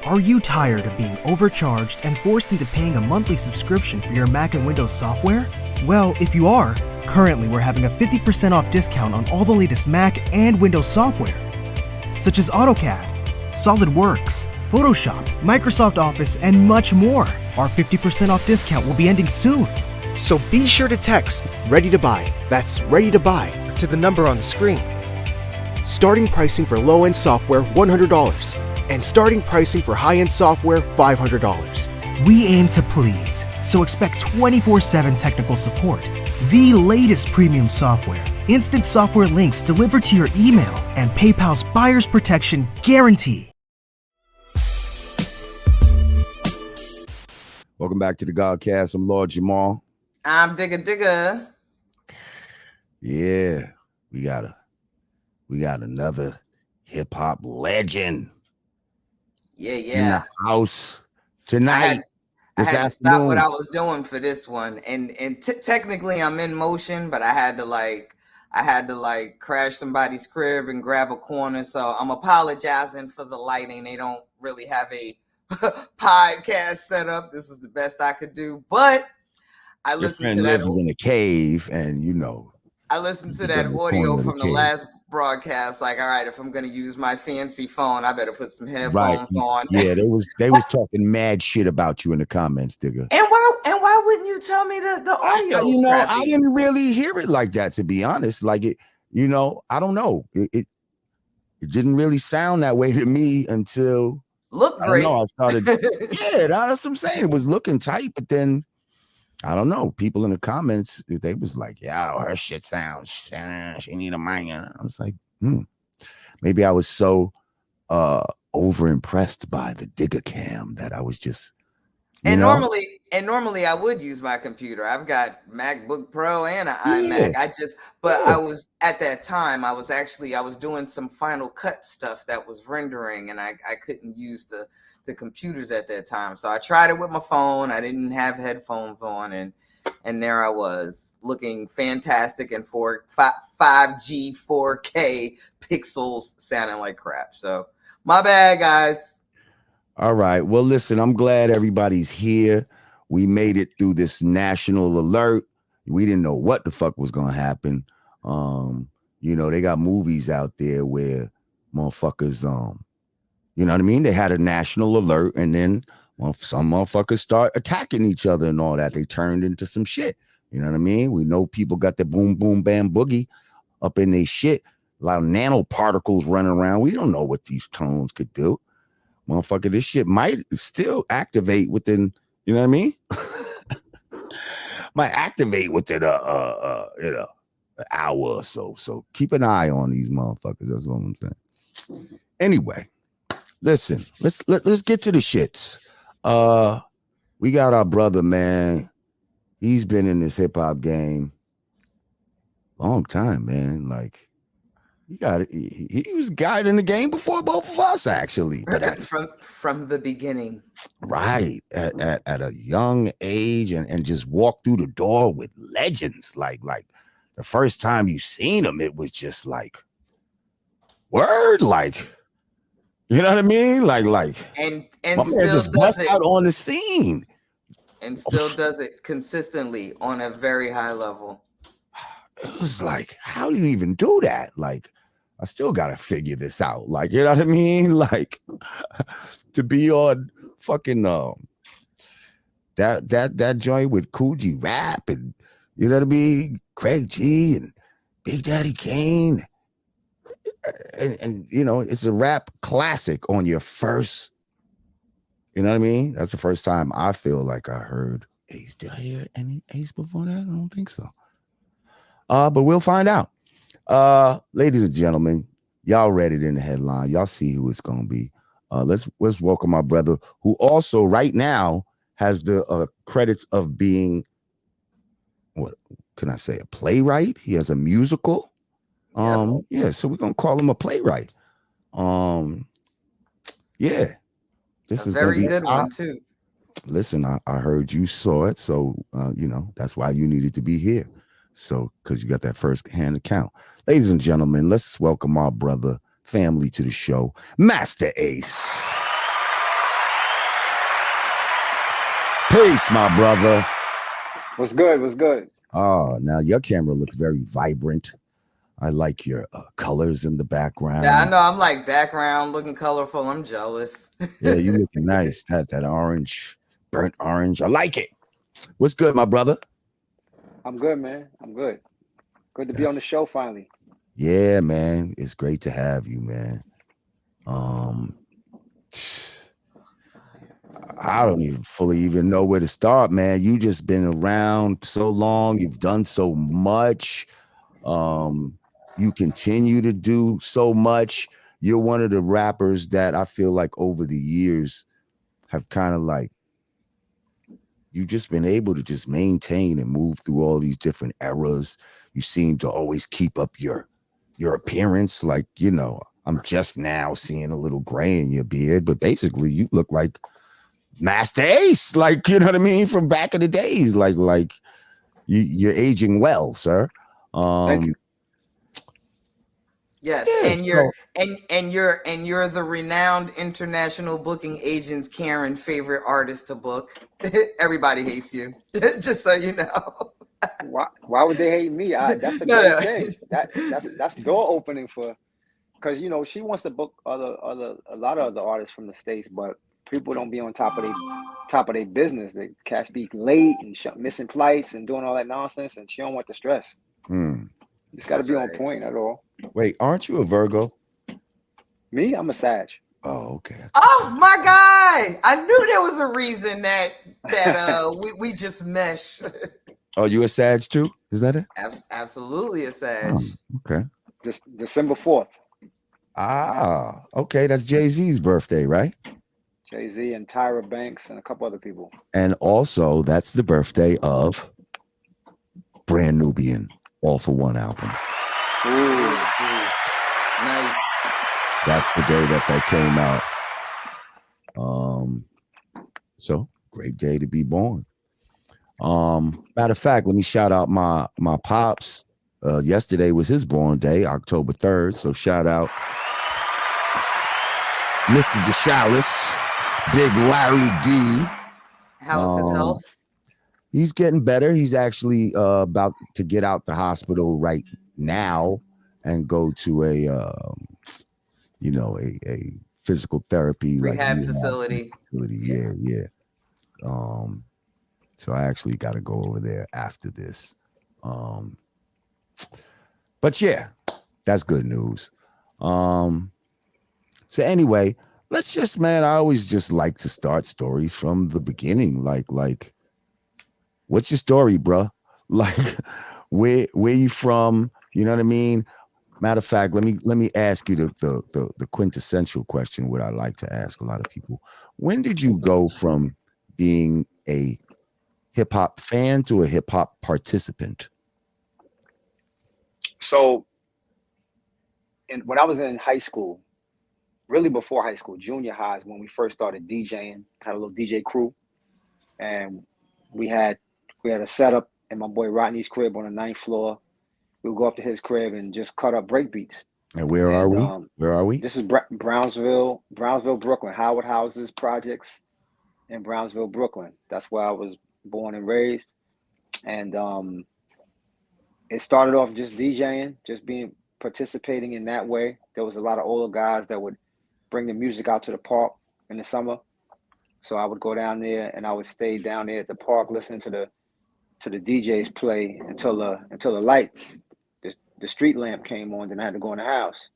Are you tired of being overcharged and forced into paying a monthly subscription for your Mac and Windows software? Well, if you are, currently we're having a 50% off discount on all the latest Mac and Windows software, such as AutoCAD, SolidWorks, Photoshop, Microsoft Office, and much more. Our 50% off discount will be ending soon. So be sure to text Ready to Buy, that's Ready to Buy, to the number on the screen. Starting pricing for low-end software, $100. And starting pricing for high-end software, $500. We aim to please, so expect 24/7 technical support, the latest premium software, instant software links delivered to your email, and PayPal's buyer's protection guarantee. Welcome back to the Godcast. I'm Lord Jamar. I'm Digga. Yeah, we got another hip hop legend. Yeah. In the house tonight. I had to stop what I was doing for this one, and technically I'm in motion, but I had to crash somebody's crib and grab a corner. So I'm apologizing for the lighting. They don't really have a podcast set up. This was the best I could do, but I listened to that. Lives in a cave, and I listened to that audio from the last broadcast. Like, all right, if I'm gonna use my fancy phone, I better put some headphones on. Yeah, they was talking mad shit about you in the comments, Digga. And why wouldn't you tell me the audio? I didn't really hear it like that, to be honest. Like it, I don't know. It didn't really sound that way to me until look great. I started. Yeah, that's what I'm saying. It was looking tight, but then I don't know. People in the comments, they was like, "Yo, her shit sounds. She need a mic." I was like, maybe I was so over impressed by the Digga Cam that I was just. Normally I would use my computer. I've got MacBook Pro and an iMac. I was at that time. I was doing some Final Cut stuff that was rendering, and I couldn't use the computers at that time. So I tried it with my phone. I didn't have headphones on, and there I was looking fantastic in 5G 4K pixels, sounding like crap. So my bad, guys. All right. Well, listen, I'm glad everybody's here. We made it through this national alert. We didn't know what the fuck was going to happen. They got movies out there where motherfuckers, you know what I mean? They had a national alert, and then some motherfuckers start attacking each other and all that. They turned into some shit. You know what I mean? We know people got the boom, boom, bam, boogie up in their shit. A lot of nanoparticles running around. We don't know what these tones could do. Motherfucker, this shit might still activate within, you know what I mean? Might activate within an hour or so. So keep an eye on these motherfuckers. That's all I'm saying. Anyway, listen, let's get to the shits. We got our brother, man. He's been in this hip hop game long time, man. Like, he was guiding the game before both of us, actually. But from the beginning, right at a young age, and just walk through the door with legends. Like the first time you seen him, it was just like word, like, you know what I mean? Like, and still just bust out on the scene, and still does it consistently on a very high level. It was like, how do you even do that? Like, I still gotta figure this out. Like, you know what I mean? Like, to be on fucking that joint with Kool G Rap, and you know what I mean, Craig G and Big Daddy Kane, and it's a rap classic on your first. You know what I mean? That's the first time I feel like I heard Ace. Did I hear any Ace before that? I don't think so. But we'll find out. Ladies and gentlemen, y'all read it in the headline. Y'all see who it's gonna be. Let's welcome our brother, who also right now has the credits of being, what can I say, a playwright. He has a musical. Yeah, so we're gonna call him a playwright. Yeah, this is very good one too. Listen, I heard you saw it, so that's why you needed to be here. So, because you got that first-hand account. Ladies and gentlemen, let's welcome our brother family to the show, Master Ace. Peace, my brother. What's good? What's good? Oh, now your camera looks very vibrant. I like your colors in the background. Yeah, I know. I'm like background looking colorful. I'm jealous. Yeah, you looking nice. That orange, burnt orange. I like it. What's good, my brother? I'm good, man. I'm good. Good to be on the show finally. Yeah, man. It's great to have you, man. I don't even fully even know where to start, man. You just been around so long. You've done so much. You continue to do so much. You're one of the rappers that I feel like over the years have kind of like you've just been able to just maintain and move through all these different eras. You seem to always keep up your appearance. Like, you know, I'm just now seeing a little gray in your beard, but basically you look like Masta Ace, like, you know what I mean, from back in the days. Like you're aging well, sir. Thank you. Yes, and you're the renowned international booking agent's Karen favorite artist to book. Everybody hates you, just so you know. Why would they hate me? That's a great thing. That's door opening for, because you know she wants to book a lot of other artists from the States, but people don't be on top of their business. They cats be late and missing flights and doing all that nonsense, and she don't want the stress. You just got to be on point at all. Wait, aren't you a Virgo? Me, I'm a Sag. Oh, okay. Oh my God! I knew there was a reason that we just mesh. Oh, you a Sag too? Is that it? Absolutely a Sag. Oh, okay. December 4th. Ah, okay. That's Jay-Z's birthday, right? Jay-Z and Tyra Banks and a couple other people. And also, that's the birthday of Brand Nubian, All for One album. Ooh. Nice. That's the day that came out. So great day to be born. Matter of fact, let me shout out my pops. Yesterday was his born day, October 3rd. So shout out Mr. DeShalis, Big Larry D. How is his health? He's getting better. He's actually about to get out the hospital right now and go to a physical therapy rehab facility. Yeah. So I actually got to go over there after this. But yeah, that's good news. So anyway, let's just, man, I always just like to start stories from the beginning. Like, what's your story, bro? Like, where you from? You know what I mean? Matter of fact, let me ask you the quintessential question, what I like to ask a lot of people. When did you go from being a hip hop fan to a hip hop participant? So, when I was in high school, really before high school, junior high is when we first started DJing, had a little DJ crew. And we had a setup in my boy Rodney's crib on the 9th floor. We would go up to his crib and just cut up break beats. And where are we? Where are we? This is Brownsville, Brooklyn, Howard Houses Projects in Brownsville, Brooklyn. That's where I was born and raised. And it started off just DJing, just participating in that way. There was a lot of older guys that would bring the music out to the park in the summer. So I would go down there and I would stay down there at the park listening to the DJs play until the lights, the street lamp came on. Then I had to go in the house.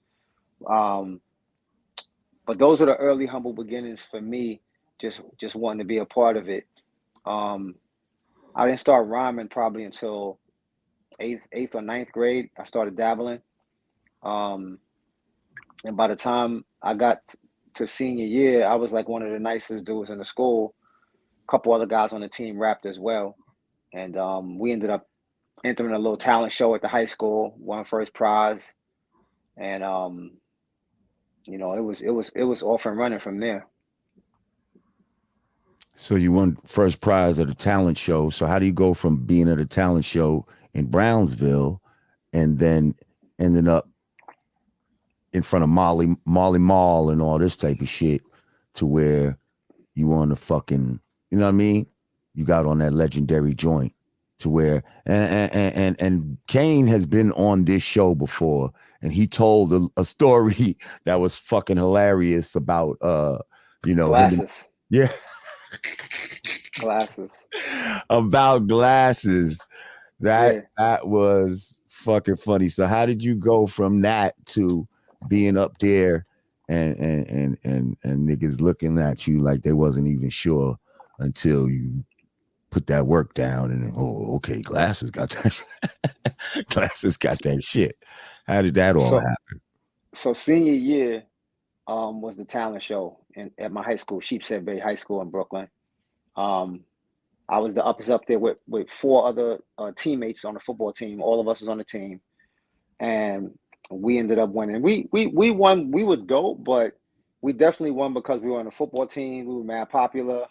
But those were the early humble beginnings for me, just wanting to be a part of it. I didn't start rhyming probably until 8th or 9th grade. I started dabbling. And by the time I got to senior year, I was like one of the nicest dudes in the school. A couple other guys on the team rapped as well. And we ended up entering a little talent show at the high school, won first prize. And it was off and running from there. So you won first prize at a talent show. So how do you go from being at a talent show in Brownsville and then ending up in front of Marley Marl and all this type of shit to where you want to fucking, you know what I mean? you got on that legendary joint to where and Kane has been on this show before, and he told a story that was fucking hilarious about him. Glasses. Yeah. Glasses. About glasses. Yeah. That was fucking funny. So how did you go from that to being up there and niggas looking at you like they wasn't even sure until you put that work down and okay, glasses got that glasses got that shit. How did that all happen? So senior year was the talent show at my high school, Sheepshead Bay High School in Brooklyn. I was up there with 4 other teammates on the football team. All of us was on the team, and we ended up winning. We won. We were dope, but we definitely won because we were on the football team. We were mad popular.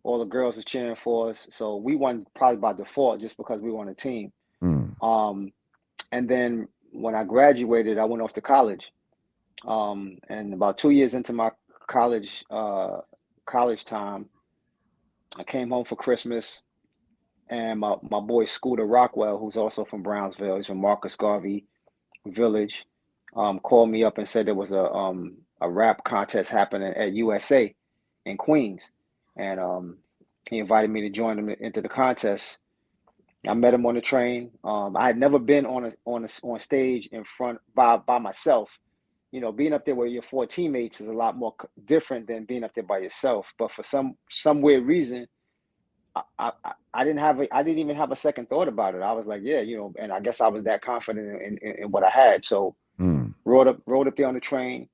All the girls was cheering for us, so we won probably by default just because we were on the team. And then when I graduated, I went off to college. And about 2 years into my college time, I came home for Christmas, and my boy Scooter Rockwell, who's also from Brownsville, he's from Marcus Garvey Village, called me up and said there was a rap contest happening at USA in Queens, and he invited me to join him into the contest. I met him on the train. I had never been on stage in front by myself. You know, being up there with your 4 teammates is a lot more different than being up there by yourself. But for some weird reason, I didn't even have a second thought about it. I was like, yeah, and I guess I was that confident in what I had. So rode up there on the train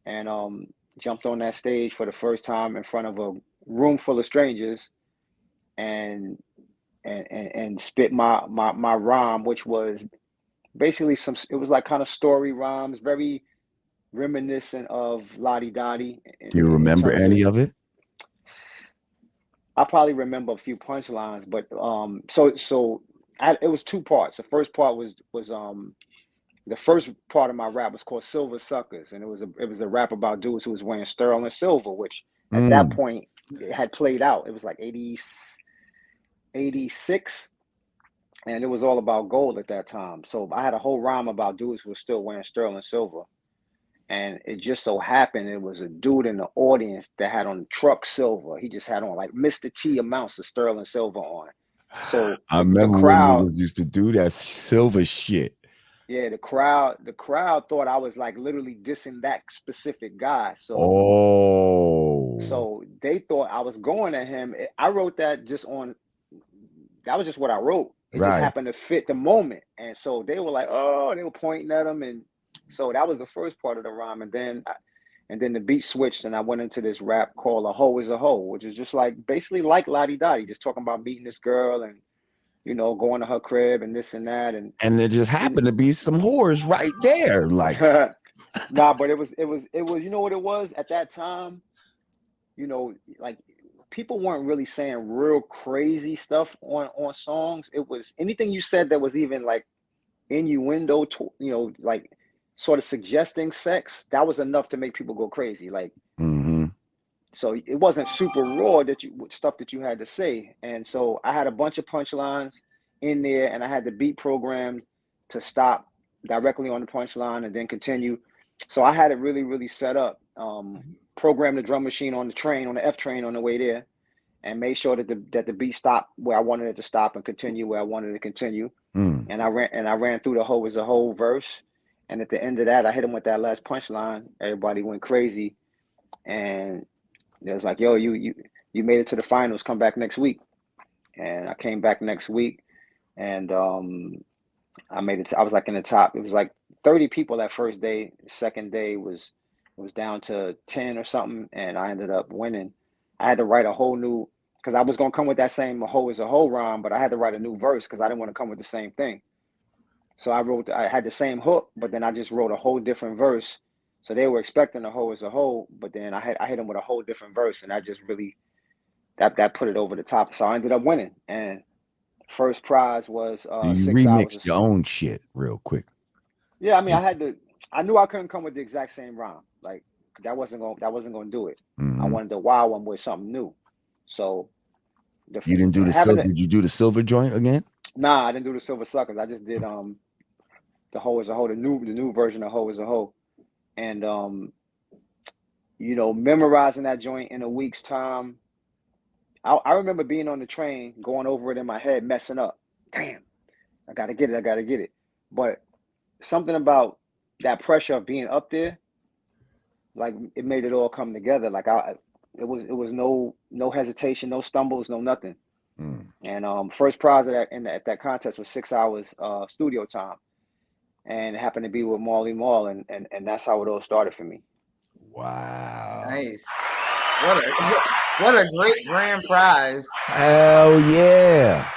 and jumped on that stage for the first time in front of a room full of strangers and spit my rhyme, which was basically it was like kind of story rhymes, very reminiscent of Lottie Dottie. Do you remember any of it? I probably remember a few punchlines, but it was 2 parts. The first part was the first part of my rap was called Silver Suckers, and it was a rap about dudes who was wearing sterling silver, which at that point it had played out. It was like 86, and it was all about gold at that time. So I had a whole rhyme about dudes who were still wearing sterling silver. And it just so happened it was a dude in the audience that had on truck silver. He just had on like Mr. T amounts of sterling silver on. So I remember when niggas used to do that silver shit. Yeah, the crowd thought I was like literally dissing that specific guy. So they thought I was going at him. I wrote that that was just what I wrote. It just happened to fit the moment. And so they were like, oh, they were pointing at him. And so that was the first part of the rhyme. And then the beat switched and I went into this rap called A Hoe is a Hoe, which is just like basically like Lottie Dottie, just talking about meeting this girl and, going to her crib and this and that. And there just happened to be some whores right there. Like, nah, but it was, you know what it was at that time? Like people weren't really saying real crazy stuff on songs. It was anything you said that was even like innuendo, like sort of suggesting sex, that was enough to make people go crazy. Like, so it wasn't super raw stuff that you had to say. And so I had a bunch of punchlines in there, and I had the beat programmed to stop directly on the punchline and then continue. So I had it really, really set up. Programmed the drum machine on the train, on the F train on the way there, and made sure that the beat stopped where I wanted it to stop and continue where I wanted it to continue. And I ran through the hoe as a whole verse. And at the end of that, I hit him with that last punchline. Everybody went crazy. And it was like, yo, you made it to the finals. Come back next week. And I came back next week. And I made it. I was like in the top. It was like 30 people that first day. The second day was down to 10 or something. And I ended up winning. I had to write a whole new, because I was going to come with that same A Hoe is a Hoe rhyme, but I had to write a new verse because I didn't want to come with the same thing. So I had the same hook, but then I just wrote a whole different verse. So they were expecting A Hoe is a Hoe, but then I hit them with a whole different verse, and I just really that put it over the top. So I ended up winning, and first prize was you 6 remixed hours. Your own shit real quick. Yeah, I mean, I knew I couldn't come with the exact same rhyme. Like that wasn't gonna do it. I wanted to wow them with something new. So You didn't do the silver. Did you do the silver joint again? Nah, I didn't do the Silver Suckers. I just did the Hoe Is a Hoe, the new version of Hoe Is a Hoe, and you know, memorizing that joint in a week's time. I remember being on the train, going over it in my head, messing up. Damn, I gotta get it. But something about that pressure of being up there, like it made it all come together. Like it was no hesitation, no stumbles, no nothing. And first prize at that contest was 6 hours studio time, and it happened to be with Marley Marl, and that's how it all started for me. Wow! Nice. What a great grand prize! Hell yeah!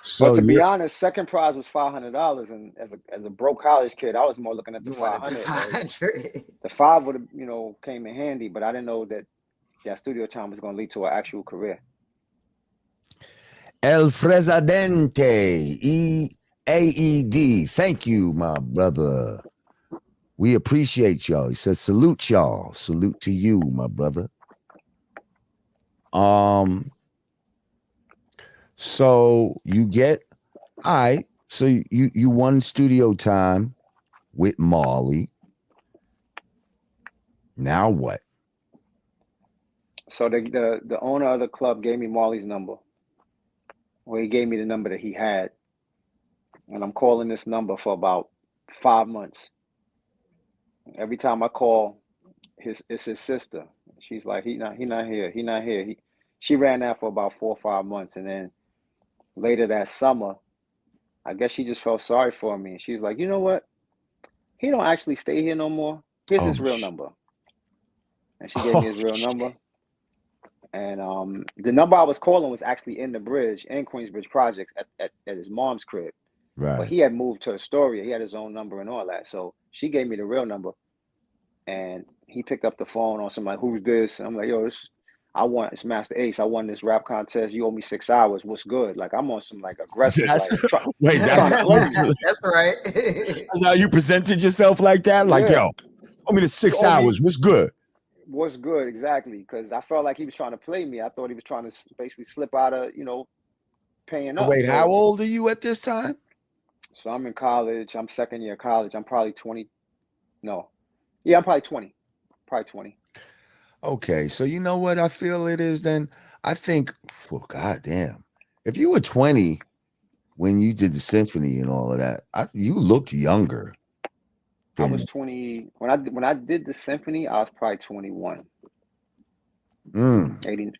So, but to be honest, second prize was $500, and as a broke college kid, I was more looking at the 500. The 5 would have, you know, came in handy, but I didn't know that studio time was going to lead to an actual career. El Presidente, AED. Thank you, my brother. We appreciate y'all. He says, salute y'all. Salute to you, my brother. So you get, all right. So you won studio time with Marley. Now what? So the owner of the club gave me Marley's number. Well, he gave me the number that he had, and I'm calling this number for about 5 months. Every time I call, it's his sister. She's like, he not here. She ran that for about 4 or 5 months, and then later that summer, I guess she just felt sorry for me. She's like, you know what? He don't actually stay here no more. Here's his real number, and she gave me his real number. And the number I was calling was actually in the bridge, in Queensbridge Projects, at his mom's crib. Right. But he had moved to Astoria. He had his own number and all that. So she gave me the real number, and he picked up the phone on somebody, who's this? And I'm like, yo, it's Master Ace. I won this rap contest. You owe me 6 hours. What's good? Like, I'm on some like aggressive. That's right. That's how you presented yourself like that? Like, yo, owe me the 6 hours. What's good? What's good, exactly, because I felt like he was trying to play me. I thought he was trying to basically slip out of, you know, paying up. Wait, how old are you at this time? So I'm in college. I'm second year of college. I'm probably 20. No. Yeah, I'm probably 20. Probably 20. Okay, so you know what I feel it is then? I think, well, goddamn, if you were 20 when you did the symphony and all of that, you looked younger. I was 20 when I did the symphony. I was probably 21. 80,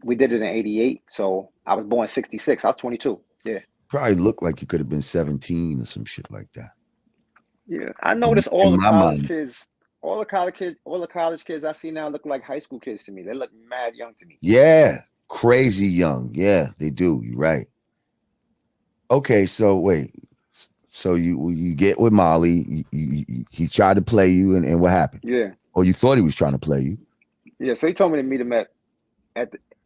we did it in 88, so I was born 66. I was 22. Yeah, probably looked like you could have been 17 or some shit like that. Yeah, I noticed all the college kids I see now look like high school kids to me. They look mad young to me. Yeah, crazy young. Yeah, they do. You're right. Okay, so wait. So you get with Marley, he tried to play you, and what happened? Yeah. Or you thought he was trying to play you? Yeah. So he told me to meet him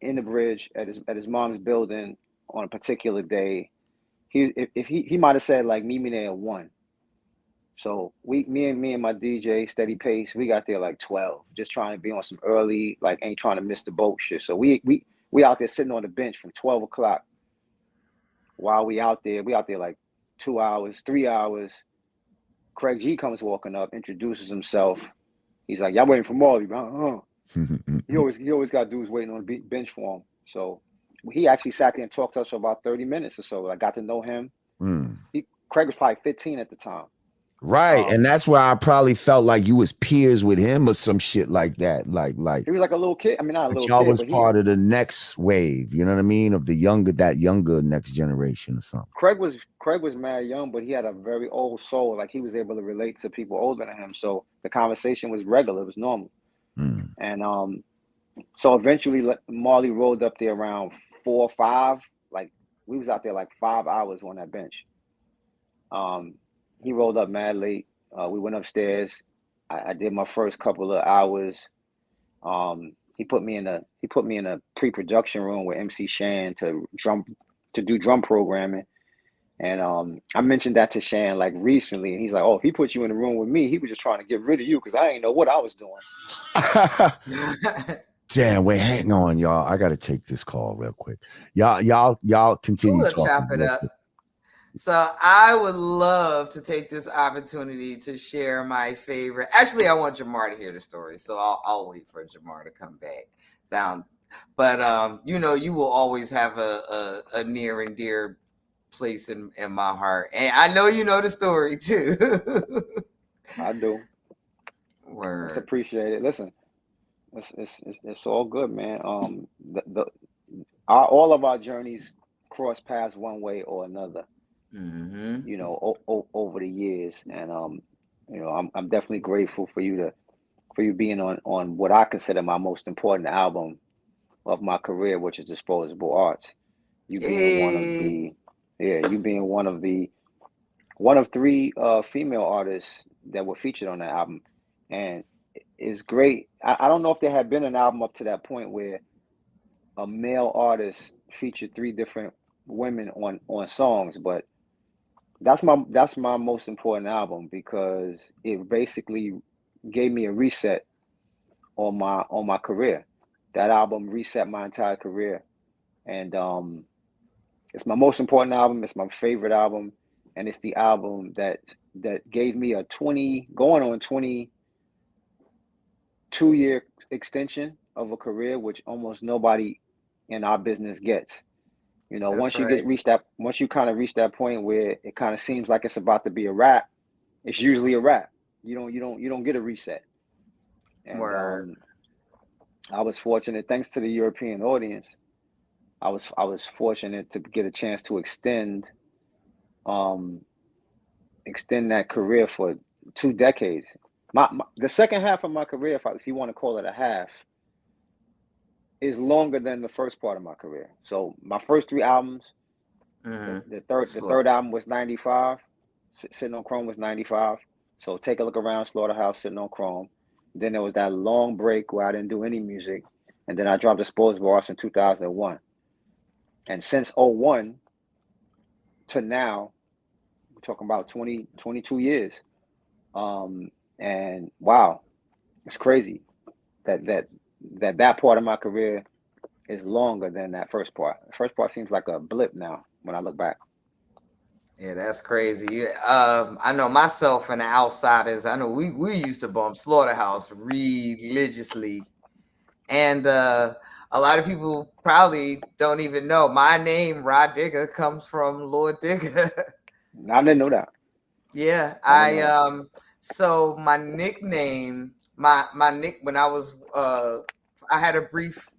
in the bridge at his mom's building on a particular day. He might have said like meet me there at 1. So me and my DJ Steady Pace, we got there like 12, just trying to be on some early, like ain't trying to miss the boat shit. So we out there sitting on the bench from 12 o'clock. While we out there like 2 hours, 3 hours. Craig G comes walking up, introduces himself. He's like, y'all waiting for Marley, bro? He always got dudes waiting on the bench for him. So he actually sat there and talked to us for about 30 minutes or so. I got to know him. Craig was probably 15 at the time. Right, and that's why I probably felt like you was peers with him or some shit like that. Like he was like a little kid. I mean, not a little y'all kid, was part of the next wave. You know what I mean? Of the younger next generation or something. Craig was mad young, but he had a very old soul. Like he was able to relate to people older than him. So the conversation was regular. It was normal. And so eventually Marley rolled up there around 4 or 5. Like we was out there like 5 hours on that bench. He rolled up mad late. We went upstairs. I did my first couple of hours. He put me in a pre-production room with MC Shan to do drum programming. And I mentioned that to Shan like recently, and he's like, "Oh, if he put you in the room with me, he was just trying to get rid of you because I didn't know what I was doing." Damn, wait, hang on, y'all. I gotta take this call real quick. Y'all continue We'll talking. chop it up. So I would love to take this opportunity to share my favorite. Actually, I want Jamar to hear the story, so I'll wait for Jamar to come back down. But you know, you will always have a near and dear place in my heart, and I know you know the story too. I do. Word. It's appreciated. Listen, it's all good, man. All of our journeys cross paths one way or another. Mm-hmm. You know, over the years, and you know, I'm definitely grateful for you being on what I consider my most important album of my career, which is Disposable Arts. You being one of the, you being one of three female artists that were featured on the album, and it's great. I don't know if there had been an album up to that point where a male artist featured three different women on songs, but that's my most important album because it basically gave me a reset on my career. That album reset my entire career, and it's my most important album. It's my favorite album, and it's the album that gave me a 22-year extension of a career, which almost nobody in our business gets. You know, That's once you right. once you kind of reach that point where it kind of seems like it's about to be a wrap, it's usually a wrap. You don't get a reset. And Word. I was fortunate, thanks to the European audience, I was fortunate to get a chance to extend that career for 2 decades. The second half of my career, if you want to call it a half, is longer than the first part of my career. So my first three albums, the third album was 95, sitting on Chrome was 95. So Take a Look Around, Slaughterhouse, sitting on Chrome. Then there was that long break where I didn't do any music, and then I dropped Disposable Arts in 2001. And since 01 to now, we're talking about 22 years. And wow, it's crazy that part of my career is longer than that first part. The first part seems like a blip now when I look back. Yeah, that's crazy. I know myself and the outsiders. I know we used to bump Slaughterhouse religiously, and a lot of people probably don't even know my name. Rod Digger comes from Lord Digger. I didn't know that. Yeah, so my nickname, my nick when I was I had a brief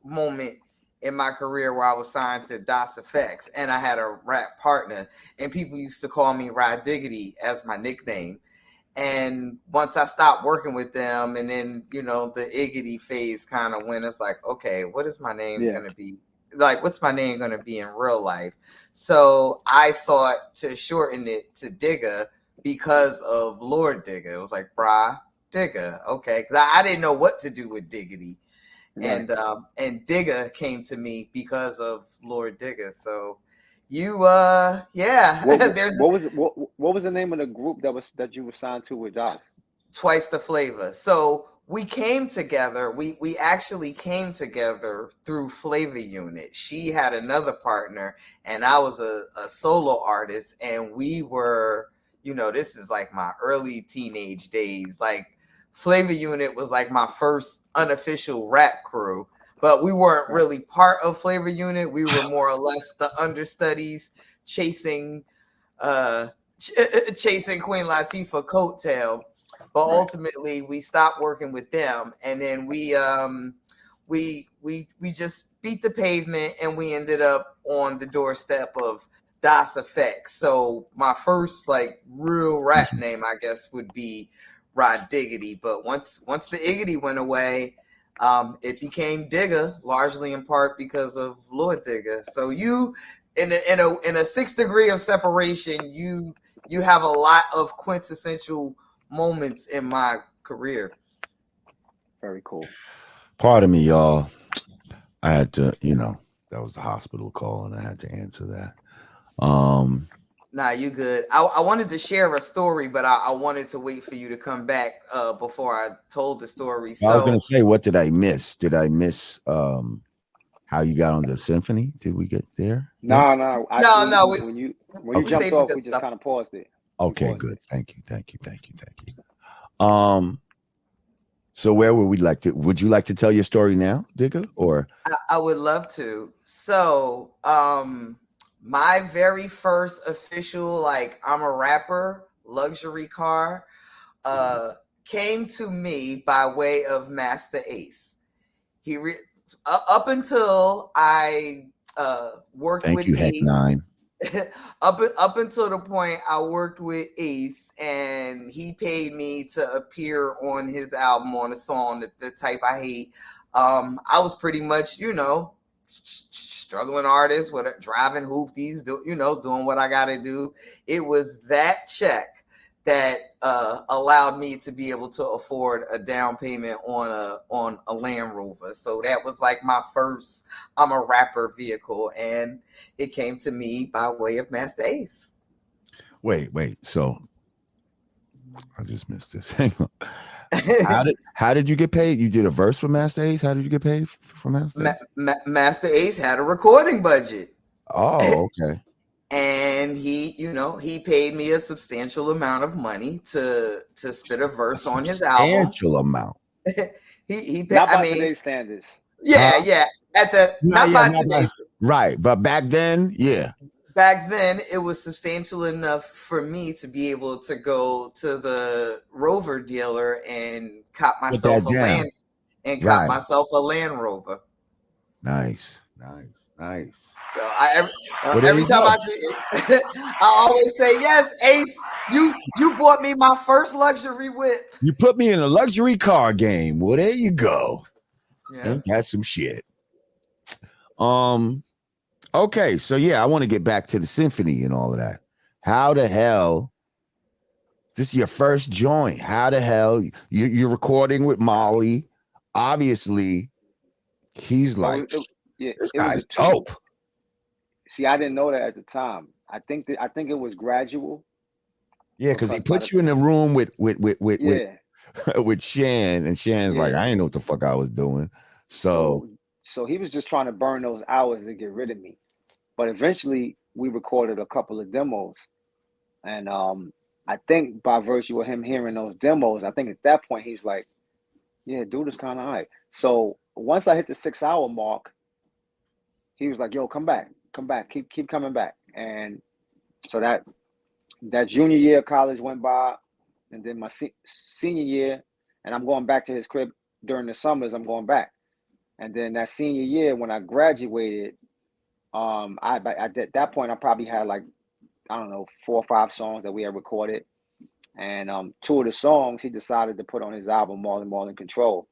moment in my career where I was signed to DOS Effects and I had a rap partner and people used to call me Rod Diggity as my nickname. And once I stopped working with them and then, you know, the Iggity phase kind of went, it's like, okay, what is my name going to be? Like, what's my name going to be in real life? So I thought to shorten it to Digger because of Lord Digger. It was like, Bra Digger. Okay. Because I didn't know what to do with Diggity. Right. And Digger came to me because of Lord Digger. So you yeah. What was the name of the group that you were signed to with Josh? Twice the Flavor. So we came together. We actually came together through Flavor Unit. She had another partner, and I was a solo artist. And we were, you know, this is like my early teenage days. Like Flavor Unit was like my first unofficial rap crew, but we weren't really part of Flavor Unit. We were more or less the understudies chasing Queen Latifah coattail. But ultimately, we stopped working with them, and then we just beat the pavement, and we ended up on the doorstep of DOS Effects. So my first like real rap name, I guess, would be Rod Diggity. But once the Iggity went away, it became Digger, largely in part because of Lord Digger. So you, in a 6 degree of separation, you have a lot of quintessential moments in my career. Very cool. Pardon me, y'all. I had to, you know, that was the hospital call and I had to answer that. Nah, you good. I wanted to share a story, but I wanted to wait for you to come back before I told the story. I was gonna So say, what did I miss? Did I miss how you got on the symphony? Did we get there? Yeah. No, no, when you we jumped saved the off, good we just stuff. kind of paused it. Okay, good. Thank you. So where would would you like to tell your story now, Digga? Or I would love to. So, my very first official, like, I'm a rapper luxury car came to me by way of Master Ace. Up until I worked thank with you, Heck Ace. Nine. up until the point I worked with Ace, and he paid me to appear on his album on a song, the type I hate. I was pretty much, struggling artist with driving hoopties, doing what I got to do. It was that check that allowed me to be able to afford a down payment on a Land Rover. So that was like my first I'm a rapper vehicle, and it came to me by way of Master Ace. Wait. So I just missed this. Hang on. How did you get paid? You did a verse for Master Ace. How did you get paid for Master Ace? Master Ace had a recording budget. Oh, okay. And he paid me a substantial amount of money to spit a verse on his album. Substantial amount. he paid, Not by today's standards. Yeah. At the not by today's. Right, but back then, yeah. Back then, it was substantial enough for me to be able to go to the Rover dealer and cop myself myself a Land Rover. Nice. So every time I see it, I always say, yes, Ace, you bought me my first luxury whip. You put me in a luxury car game. Well, there you go. Yeah. Ain't that some shit? Okay, so yeah, I want to get back to the symphony and all of that. How the hell? This is your first joint. How the hell you're recording with Marley? Obviously, he's like, this guy's dope. See, I didn't know that at the time. I think it was gradual. Yeah, because he put you in the room with Shan, and Shan's like, I didn't know what the fuck I was doing. So he was just trying to burn those hours to get rid of me. But eventually, we recorded a couple of demos, and I think by virtue of him hearing those demos, I think at that point he's like, "Yeah, dude is kind of high." So once I hit the 6 hour mark, he was like, "Yo, come back, keep coming back." And so that junior year of college went by, and then my senior year, and I'm going back to his crib during the summers. I'm going back, and then that senior year when I graduated, at that point I probably had like, I don't know, 4 or 5 songs that we had recorded, and 2 of the songs he decided to put on his album, Marley in Control.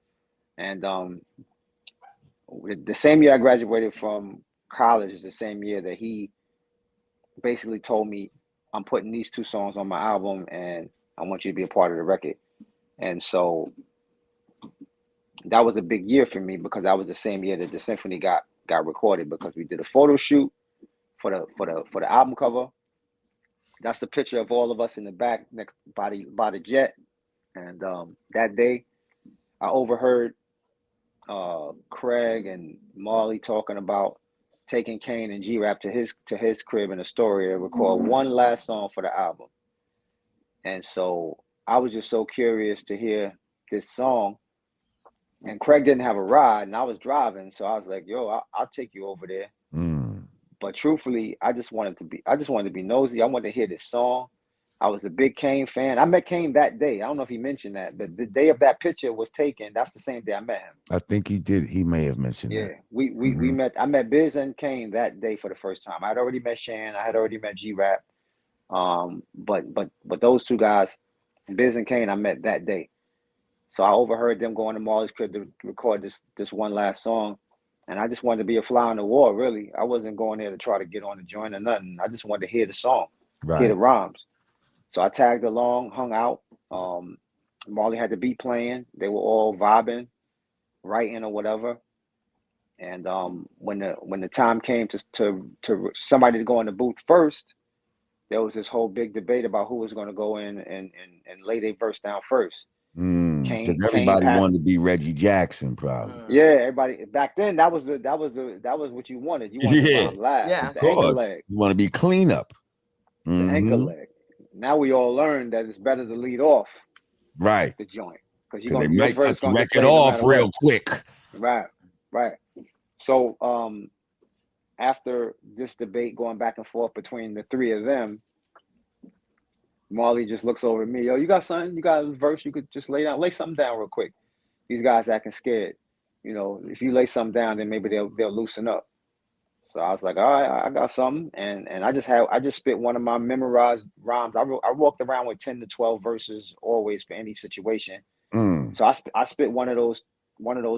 And the same year I graduated from college is the same year that he basically told me, I'm putting these 2 songs on my album and I want you to be a part of the record. And so that was a big year for me, because that was the same year that the Symphony got recorded, because we did a photo shoot for the album cover. That's the picture of all of us in the back next by the jet. And that day I overheard Craig and Marley talking about taking Kane and G-Rap to his crib in Astoria to record one last song for the album. And so I was just so curious to hear this song. And Craig didn't have a ride, and I was driving, so I was like, "Yo, I'll take you over there." But truthfully, I just wanted to be nosy. I wanted to hear this song. I was a big Kane fan. I met Kane that day. I don't know if he mentioned that, but the day of that picture was taken, that's the same day I met him. I think he did. He may have mentioned that. Yeah, we met. I met Biz and Kane that day for the first time. I had already met Shan. I had already met G-Rap. But those 2 guys, Biz and Kane, I met that day. So I overheard them going to Marley's crib to record this one last song. And I just wanted to be a fly on the wall, really. I wasn't going there to try to get on the joint or nothing. I just wanted to hear the song, hear the rhymes. So I tagged along, hung out. Marley had the beat playing. They were all vibing, writing or whatever. And when the time came to somebody to go in the booth first, there was this whole big debate about who was going to go in and lay their verse down first. Because everybody wanted to be Reggie Jackson, probably. Yeah, everybody back then that was what you wanted. You wanted to rhyme last, the anchor leg. You want to be cleanup. The anchor leg. Now we all learned that it's better to lead off the joint because they might cut the record off real quick. Right. So after this debate going back and forth between the three of them, Marley just looks over at me. Yo, you got something? You got a verse you could just lay something down real quick. These guys acting scared. You know, if you lay something down, then maybe they'll loosen up. So I was like, all right, I got something, and I just spit one of my memorized rhymes. I walked around with 10 to 12 verses always for any situation. So I spit one of those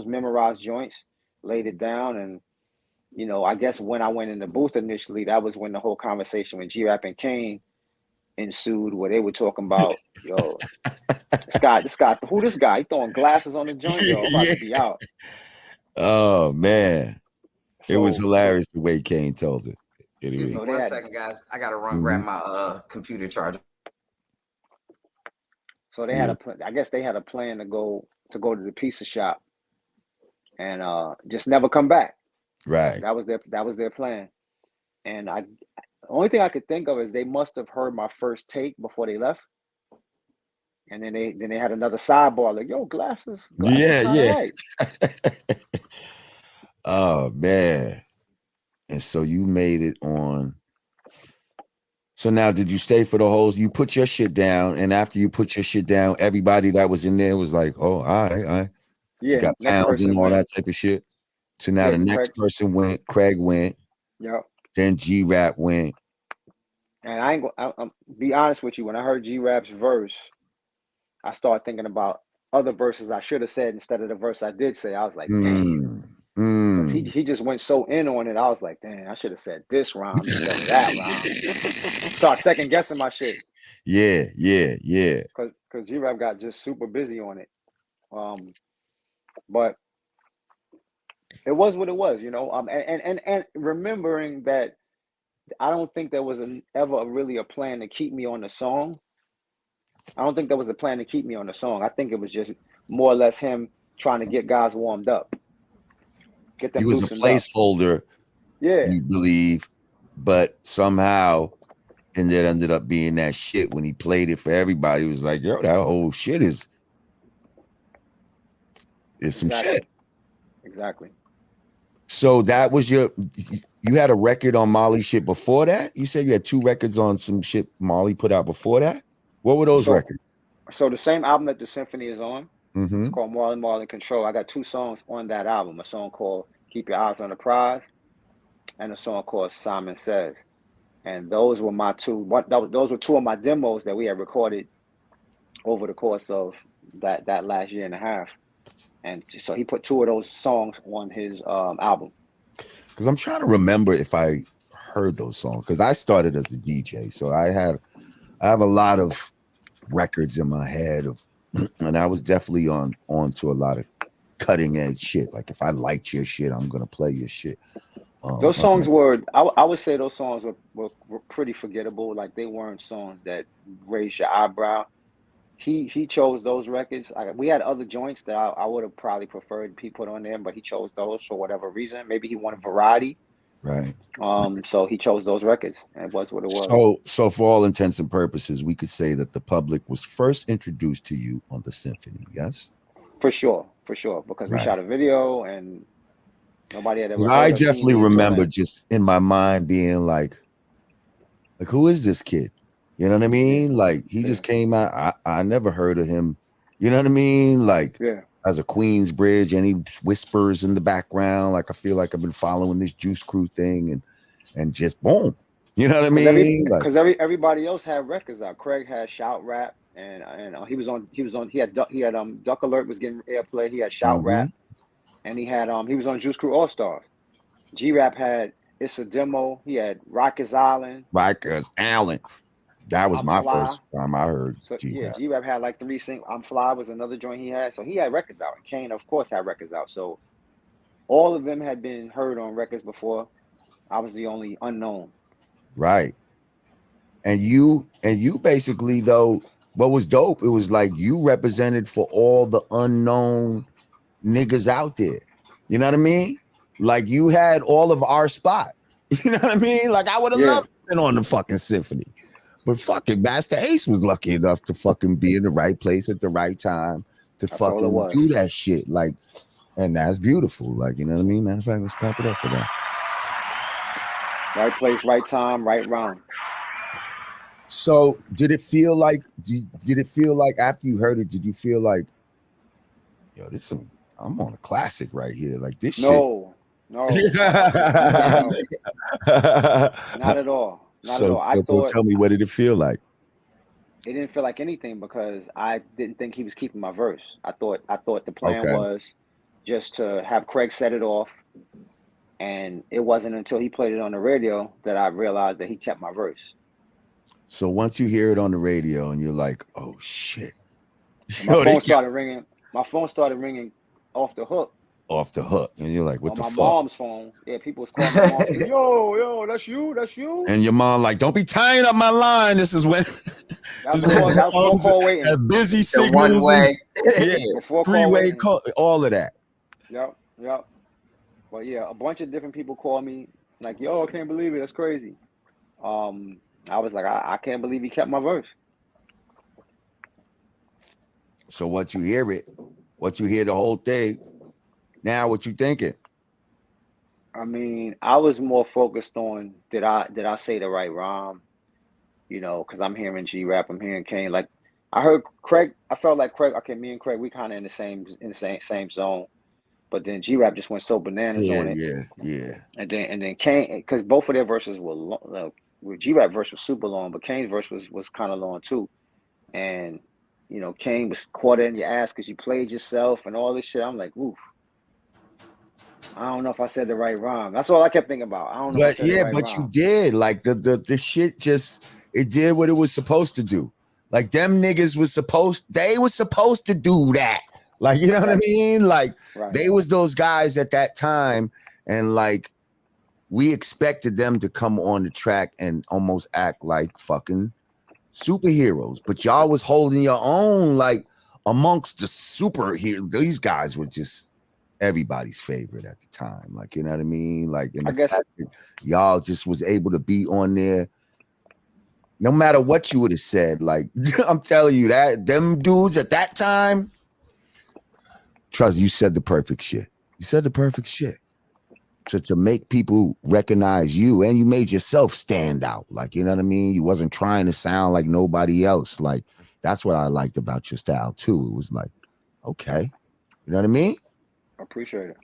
memorized joints, laid it down, and you know, I guess when I went in the booth initially, that was when the whole conversation with G-Rap and Kane ensued, where they were talking about, yo, this guy, who this guy? He throwing glasses on the joint, yo, I'm about to be out. Oh man. It was hilarious the way Kane told it. Excuse me 1 second, guys. I gotta run grab my computer charger. So they had I guess they had a plan to go to the pizza shop and just never come back. Right. That was their plan. And the only thing I could think of is they must have heard my first take before they left. And then they had another sidebar like, yo, glasses yeah. right. Oh man. And so you made it on. So now did you stay for the whole, you put your shit down, and after you put your shit down, everybody that was in there was like, oh, all right. Yeah. You got pounds and all that type of shit. So now the next person went, Craig went. Yep. Then G-Rap went. And I'm be honest with you, when I heard G-Rap's verse, I started thinking about other verses I should have said instead of the verse I did say. I was like, damn. He just went so in on it. I was like, damn, I should have said this rhyme instead of that rhyme. Start second guessing my shit. Yeah. Because G-Rap got just super busy on it. But it was what it was, you know. And remembering that I don't think there was ever really a plan to keep me on the song. I don't think there was a plan to keep me on the song. I think it was just more or less him trying to get guys warmed up. Get them. He was a placeholder, you believe, but somehow, and it ended up being that shit when he played it for everybody. It was like, yo, that whole shit is some shit. Exactly. So that was you had a record on Marley shit before that? You said you had 2 records on some shit Marley put out before that? What were those records? So the same album that the Symphony is on, it's called Marley Marl in Control. I got 2 songs on that album, a song called Keep Your Eyes on the Prize and a song called Simon Says. And those were my 2. Those were 2 of my demos that we had recorded over the course of that last year and a half. And so he put 2 of those songs on his album. Because I'm trying to remember if I heard those songs, because I started as a DJ, so I have a lot of records in my head and I was definitely on to a lot of cutting edge shit. Like if I liked your shit, I'm gonna play your shit. Those songs were, I would say those songs were pretty forgettable. Like they weren't songs that raised your eyebrow. He chose those records. We had other joints that I would have probably preferred he put on there, but he chose those for whatever reason. Maybe he wanted variety. Right. So he chose those records, and it was what it was. So for all intents and purposes, we could say that the public was first introduced to you on the Symphony, yes? For sure, because we shot a video and nobody had ever heard I definitely remember just in my mind being like, who is this kid? You know what I mean? Like he just came out. I never heard of him. You know what I mean? Like as a Queensbridge, and he whispers in the background. Like I feel like I've been following this Juice Crew thing, and just boom. You know what I mean? Because everybody else had records out. Craig had Shout Rap, and he had Duck Alert was getting airplay. He had Shout Rap, and he was on Juice Crew All Stars. G-Rap had It's a Demo. He had Rikers Island. That was my first time I heard. So G-Rap had like 3 singles. I'm Fly was another joint he had. So he had records out. And Kane, of course, had records out. So all of them had been heard on records before. I was the only unknown. Right. And you basically though, what was dope, it was like you represented for all the unknown niggas out there. You know what I mean? Like you had all of our spot. You know what I mean? Like I would have loved been on the fucking symphony. But fucking Master Ace was lucky enough to fucking be in the right place at the right time to fucking do that shit. Like, and that's beautiful. Like, you know what I mean? Matter of fact, let's clap it up for that. Right place, right time, right round. So did it feel like after you heard it, did you feel like, yo, I'm on a classic right here. Like this shit. No. Not at all. Not at all. I thought, tell me, what did it feel like? It didn't feel like anything because I didn't think he was keeping my verse. I thought the plan was just to have Craig set it off, and it wasn't until he played it on the radio that I realized that he kept my verse. So once you hear it on the radio and you're like, oh shit. My phone started ringing. My phone started ringing off the hook. Off the hook. And you're like, what the fuck? On my mom's phone. Yeah, people was calling my mom. Yo, that's you. And your mom like, don't be tying up my line. This is when that was call waiting. A busy signals. One way. Freeway call, all of that. Yep. But yeah, a bunch of different people call me like, yo, I can't believe it. That's crazy. I was like, I can't believe he kept my verse. So once you hear the whole thing, now what you thinking? I mean, I was more focused on did I say the right rhyme? You know, because I'm hearing G-Rap, I'm hearing Kane. Like I heard Craig, I felt like Craig, okay, me and Craig, we kind of in the same zone. But then G-Rap just went so bananas on it. Yeah. And then Kane, because both of their verses were long. G-Rap verse was super long, but Kane's verse was kind of long too. And, you know, Kane was caught in your ass because you played yourself and all this shit. I'm like, oof. I don't know if I said the right rhyme. That's all I kept thinking about. I don't know. But you did. Like the shit it did what it was supposed to do. Like them niggas was supposed to do that. Like, you know what I mean? Like they was those guys at that time, and like we expected them to come on the track and almost act like fucking superheroes. But y'all was holding your own, like amongst the superheroes. These guys were just everybody's favorite at the time. Like, you know what I mean? Like, I guess y'all just was able to be on there. No matter what you would have said, like I'm telling you that them dudes at that time, trust you said the perfect shit. You said the perfect shit. To make people recognize you, and you made yourself stand out. Like, you know what I mean? You wasn't trying to sound like nobody else. Like, that's what I liked about your style too. It was like, okay. You know what I mean? I appreciate it.